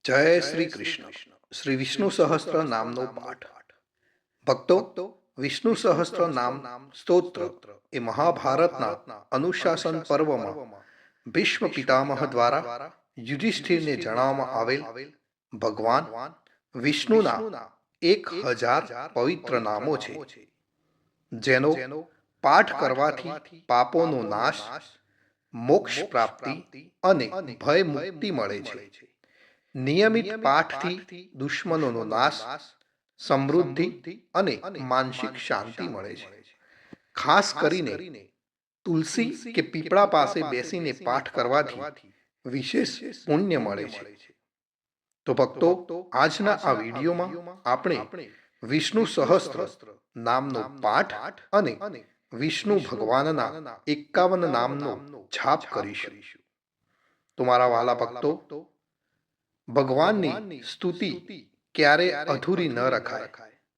જય શ્રી કૃષ્ણ. શ્રી વિષ્ણુ સહસ્ત્ર નામનો પાઠ. ભક્તો, વિષ્ણુ સહસ્ત્ર નામ સ્તોત્ર એ મહાભારતના અનુશાસન પર્વમાં ભીષ્મ પિતામહ દ્વારા યુધિષ્ઠિરને જણાવવામાં આવેલ ભગવાન વિષ્ણુના 1000 પવિત્ર નામો છે, જેનો પાઠ કરવાથી પાપોનો નાશ, મોક્ષ પ્રાપ્તિ અને ભય મુક્તિ મળે છે. નિયમિત પાઠથી દુશ્મનોનો નાશ, સમૃદ્ધિ અને માનસિક શાંતિ મળે છે. ખાસ કરીને તુલસી કે પીપળા પાસે બેસીને પાઠ કરવાથી વિશેષ પુણ્ય મળે છે. તો ભક્તો, આજના આ વિડીયોમાં આપણે વિષ્ણુ સહસ્ત્ર નામનો પાઠ અને વિષ્ણુ ભગવાનના 51 નામનો જાપ કરીશું. તો મારા વાલા ભક્તો, ભગવાનની સ્તુતિ ક્યારે અધૂરી ન રખાય,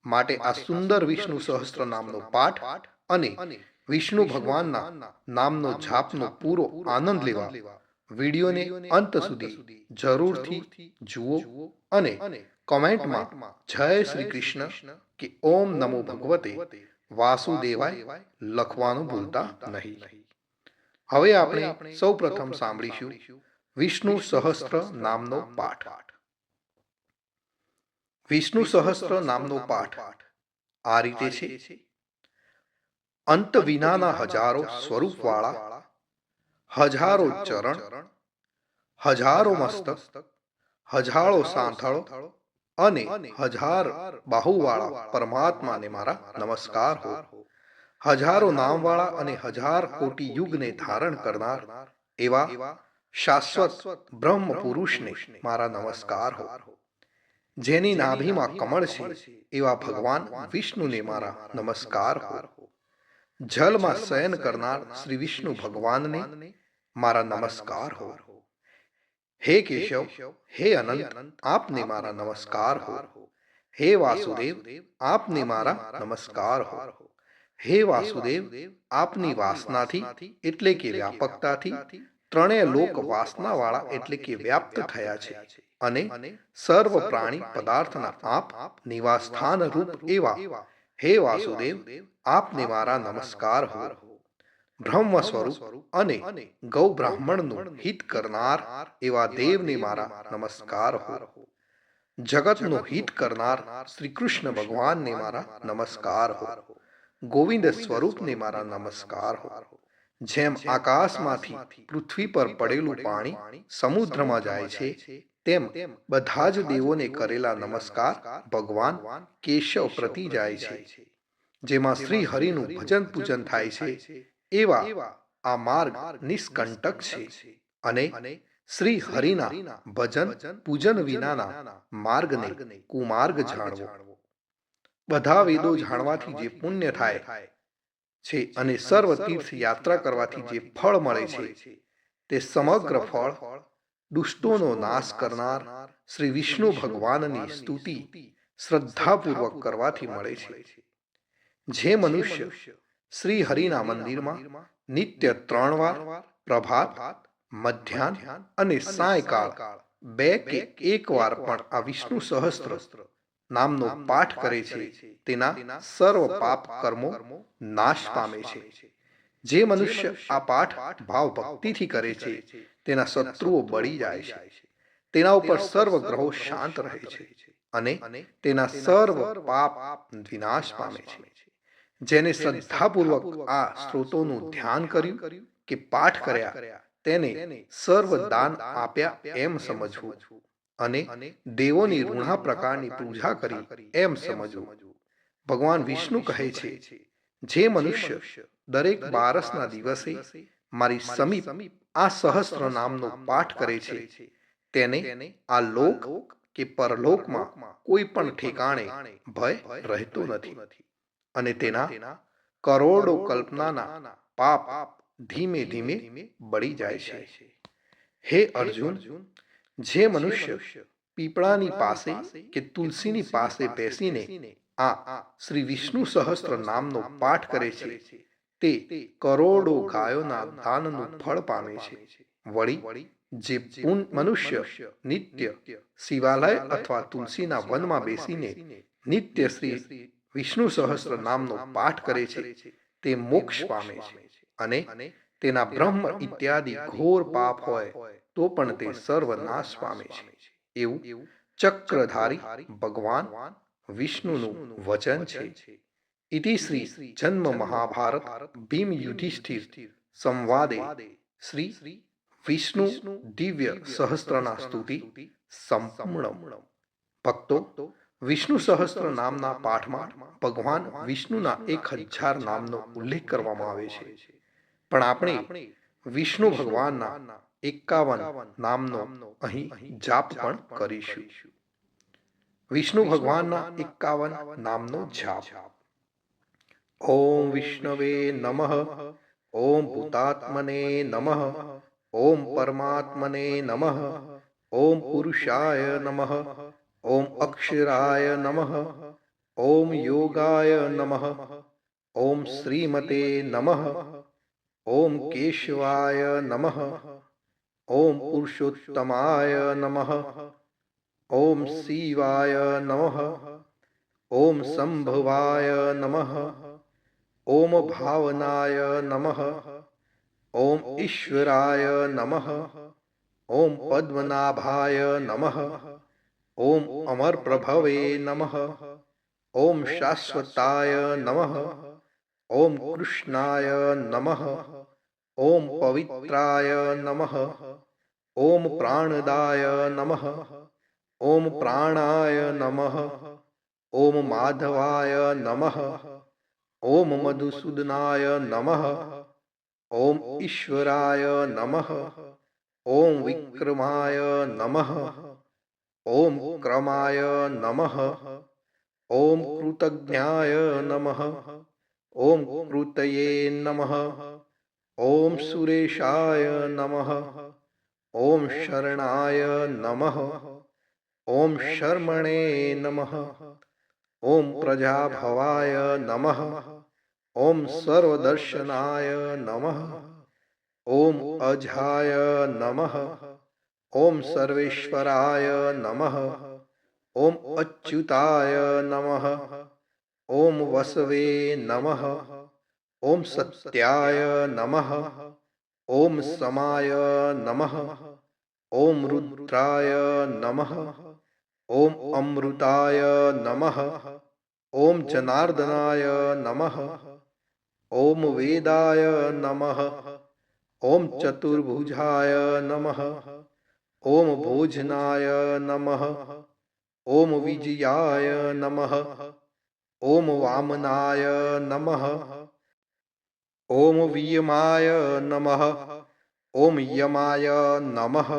માટે આ સુંદર વિષ્ણુ સહસ્ત્ર નામનો પાઠ અને વિષ્ણુ ભગવાનના નામનો જાપનો પૂરો આનંદ લેવા વિડીયોને અંત સુધી જરૂરથી જુઓ અને કોમેન્ટમાં જય શ્રી કૃષ્ણ કે ઓમ નમો ભગવતે વાસુદેવાય લખવાનું ભૂલતા નહીં. હવે આપણે સૌ પ્રથમ સાંભળીશું વિષ્ણુ સહસ્ત્ર નામનો પાઠ. વિષ્ણુ સહસ્ત્ર નામનો પાઠ આ રીતે છે. અંત વિનાના હજારો સ્વરૂપવાળા, હજારો ચરણ, હજારો મસ્તક, હજારો સાંથળો અને 1000 બાહુવાળા પરમાત્માને મારા નમસ્કાર હો. હજારો નામવાળા અને 1000 કોટી યુગને ધારણ કરનાર એવા શાશ્વત બ્રહ્મ પુરુષને મારા નમસ્કાર હો. જેની નાભીમાં કમળ છે એવા ભગવાન વિષ્ણુને મારા નમસ્કાર હો. જલમાં શયન કરનાર શ્રી વિષ્ણુ ભગવાનને મારા નમસ્કાર હો. હે કેશવ, હે અનંત, આપને મારા નમસ્કાર હો. હે વાસુદેવ, આપને મારા નમસ્કાર હો. હે વાસુદેવ, આપની વાસનાથી એટલે કે વ્યાપકતાથી ત્રણેય લોક વાસનાવાળા એટલે કે વ્યાપ્ત થયા છે અને સર્વ પ્રાણી પદાર્થના આપ નિવાસસ્થાન રૂપ એવા હે વાસુદેવ, આપને મારા નમસ્કાર હો. બ્રહ્મ સ્વરૂપ અને ગૌ બ્રાહ્મણનું હિત કરનાર એવા દેવને મારા નમસ્કાર હો. જગતનું હિત કરનાર શ્રી કૃષ્ણ ભગવાનને મારા નમસ્કાર હો. ગોવિંદ સ્વરૂપને મારા નમસ્કાર હો. જેમ આકાશમાંથી પૃથ્વી પર પડેલું પાણી સમુદ્રમાં જાય છે, તેમ બધા જ દેવોને કરેલા નમસ્કાર ભગવાન કેશવ પ્રતિ જાય છે. જેમાં શ્રી હરિનું ભજન પૂજન થાય છે એવા આ માર્ગ નિષ્કંટક છે અને શ્રી હરિના ભજન પૂજન વિનાના માર્ગને કુમાર્ગ જાણવો. બધા વેદો જાણવાથી જે પુણ્ય થાય છે અને સર્વ તીર્થ યાત્રા કરવાથી જે ફળ મળે છે, તે સમગ્ર ફળ દુષ્ટોનો નાશ કરનાર શ્રી વિષ્ણુ ભગવાનની સ્તુતિ શ્રદ્ધાપૂર્વક કરવાથી મળે છે. જે મનુષ્ય શ્રી હરિના મંદિરમાં નિત્ય 3 વાર પ્રભાત, મધ્યાહ્ન અને સાયકાળ 2 કે 1 વાર પણ આ વિષ્ણુ સહસ્ત્ર નામનો પાઠ કરે છે, તેના સર્વ પાપ કર્મો નાશ પામે છે. જે મનુષ્ય આ પાઠ ભાવ ભક્તિથી કરે છે, તેના શત્રુઓ બળી જાય છે, તેના ઉપર સર્વ ગ્રહો શાંત રહે છે અને તેના સર્વ પાપ વિનાશ પામે છે. જેને શ્રદ્ધાપૂર્વક આ સ્ત્રોતોનું ધ્યાન કર્યું કે પાઠ કર્યા, તેને સર્વ દાન આપ્યા એમ સમજવું અને દેવોની ઋણા પ્રકારની પૂજા કરી એમ સમજવું. ભગવાન વિષ્ણુ કહે છે, જે મનુષ્ય દરેક બારસના દિવસે મારી સમીપ આ સહસ્ત્ર નામનો પાઠ કરે છે, તેને આ લોક કે પરલોકમાં કોઈ પણ ઠેકાણે ભય રહેતો નથી અને તેના કરોડો કલ્પનાના પાપ ધીમે ધીમે બળી જાય છે. હે અર્જુન, જે મનુષ્ય પીપળાની પાસે કે તુલસીની પાસે બેસીને આ શ્રી વિષ્ણુ સહસ્ત્ર નામનો પાઠ કરે છે, તે કરોડો ગાયોના દાનનું ફળ પામે છે. વળી જે મનુષ્ય નિત્ય શિવાલય અથવા તુલસીના વનમાં બેસીને નિત્ય શ્રી વિષ્ણુ સહસ્ત્ર નામનો પાઠ કરે છે તે મોક્ષ પામે છે અને તેના બ્રહ્મ ઇત્યાદિ ઘોર પાપ હોય તો પણ તે સર્વનાશ પામે છે એવું ચક્રધારી ભગવાન વિષ્ણુનું વચન છે. ઇતિ શ્રી જન્મ મહાભારત ભીમ યુધિષ્ઠિર સંવાદે શ્રી વિષ્ણુ દિવ્ય સહસ્ત્રના સ્તુતિ સંપૂર્ણ. ભક્તો, વિષ્ણુ સહસ્ત્ર નામના પાઠમાં ભગવાન વિષ્ણુના 1000 નામનો ઉલ્લેખ કરવામાં આવે છે, પણ આપણે વિષ્ણુ ભગવાનના 51 નામનો અહીં જાપ પણ કરીશું. વિષ્ણુ ભગવાનના 51 નામનો જાપ. ઓમ વિષ્ણવે નમઃ, ઓમ ભૂતાત્મને નમઃ, ઓમ પરમાત્મને નમઃ, ઓમ પુરુષાય નમઃ, ઓમ અક્ષરાય નમઃ, ઓમ યોગાય નમઃ, ઓમ શ્રીમતે નમઃ, ઓમ કેશવાય નમઃ, ઓમ પુરુષોત્તમાય નમઃ, ઓમ શિવાય નમઃ, ઓમ સંભવાય નમઃ, ઓમ ભાવનાય નમઃ, ઓમ ઈશ્વરાય નમઃ, ઓમ પદ્મનાભાય નમઃ, ઓમ અમરપ્રભવે નમઃ, ઓમ શાશ્વતાય નમઃ, ઓમ કૃષ્ણાય નમઃ, ઓમ પવિત્રાય નમઃ, ઓમ પ્રાણદાય નમઃ, ઓમ પ્રાણાય નમઃ, ઓમ માધવાય નમઃ, ઓમ મધુસૂદનાય નમઃ, ઓમ ઈશ્વરાય નમઃ, ઓમ વિક્રમાય નમઃ, ઓમ ક્રમાય નમઃ, ઓમ કૃતજ્ઞાય નમઃ, ઓમ કૃતયે નમઃ, ઓમ સુરેશાય નમઃ, ઓમ શરણાય નમઃ, ઓમ શર્મણે નમઃ, ઓમ પ્રજાભવાય નમઃ, ઓમ સર્વદર્શનાય નમઃ, ઓમ અજાય નમઃ, ઓમ સર્વેશ્વરાય નમઃ, ઓમ અચ્યુતાય નમઃ, ઓમ વસવે નમઃ, ઓમ સત્યાય નમઃ, ઓમ સમાય નમઃ, ઓમ રુદ્રાય નમઃ, ઓમ અમૃતાય નમઃ, ઓમ જનાર્દનાય નમઃ, ઓમ વેદાય નમઃ, ઓમ ચતુર્ભુજાય નમઃ, ઓમ ભોજનાય નમઃ, ઓમ વિજયાય નમઃ, ઓમ વામનાય નમઃ, ઓમ વિયમાય નમઃ, ઓમ યમાય નમઃ,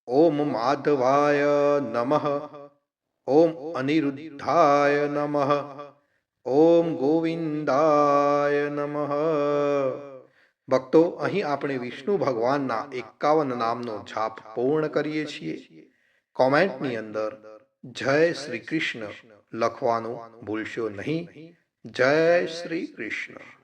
ઓમ માધવાય નમઃ, ઓમ અનિરુદ્ધાય નમઃ, ઓમ ગોવિંદાય નમઃ. ભક્તો, અહીં આપણે વિષ્ણુ ભગવાનના 51 નામનો જાપ પૂર્ણ કરીએ છીએ. કોમેન્ટની અંદર જય શ્રી કૃષ્ણ લખવાનું ભૂલશો નહીં. જય શ્રી કૃષ્ણ.